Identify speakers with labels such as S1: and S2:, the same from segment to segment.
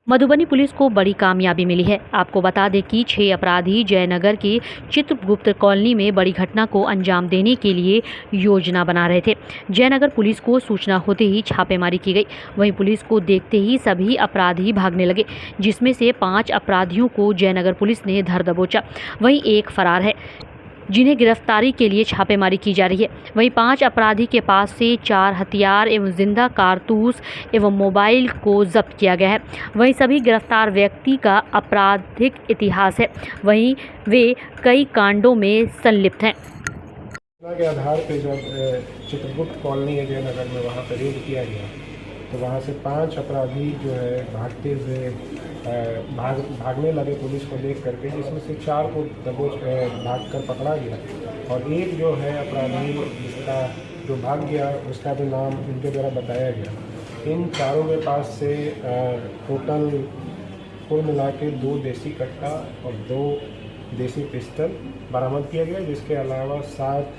S1: Madhubani police को बड़ी कामयाबी मिली है। आपको बता दें कि 6 अपराधी जयनगर की चित्रगुप्त कॉलोनी में बड़ी घटना को अंजाम देने के लिए योजना बना रहे थे। जयनगर पुलिस को सूचना होते ही छापेमारी की गई। वहीं पुलिस को देखते ही सभी अपराधी भागने लगे, जिसमें से 5 अपराधियों को जयनगर पुलिस ने धर दबोचा। वहीं एक फरार है, जिन्हें गिरफ्तारी के लिए छापेमारी की जा रही है। वहीं 5 अपराधी के पास से 4 हथियार एवं जिंदा कारतूस एवं मोबाइल को जब्त किया गया है। वहीं सभी गिरफ्तार व्यक्ति का आपराधिक इतिहास है। वहीं वे कई कांडों में संलिप्त हैं।
S2: के आधार पे जब चित्रगुप्त कॉलोनी है जयनगर में, वहाँ पर रेड किया गया तो वहाँ से 5 अपराधी जो है भागते हुए भागने लगे पुलिस को देख करके, जिसमें से 4 को भागकर पकड़ा गया और एक जो है अपराधी जिसका जो भाग गया उसका भी नाम इनके द्वारा बताया गया। इन चारों के पास से टोटल कुल मिला के 2 देसी कट्टा और 2 देसी पिस्टल बरामद किया गया, जिसके अलावा 7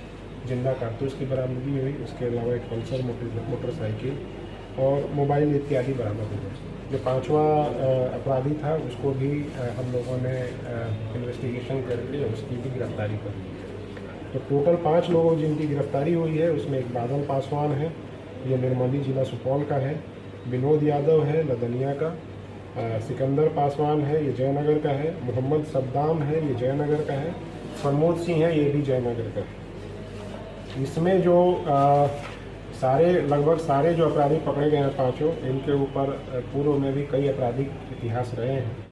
S2: जिंदा कारतूस की बरामदगी हुई। उसके अलावा एक पल्सर मोटरसाइकिल और मोबाइल इत्यादि बरामद हुए। जो 5वां अपराधी था उसको भी हम लोगों ने इन्वेस्टिगेशन करके उसकी भी गिरफ्तारी कर ली। तो टोटल 5 लोगों जिनकी गिरफ्तारी हुई है, उसमें एक बादल पासवान है, ये निर्मली जिला सुपौल का है, विनोद यादव है लदनिया का, सिकंदर पासवान है, ये जयनगर का है, मोहम्मद सद्दाम है, ये जयनगर का है, प्रमोद सिंह है, ये भी जयनगर का है। इसमें जो लगभग सारे जो अपराधी पकड़े गए हैं 5, इनके ऊपर पूर्व में भी कई आपराधिक इतिहास रहे हैं।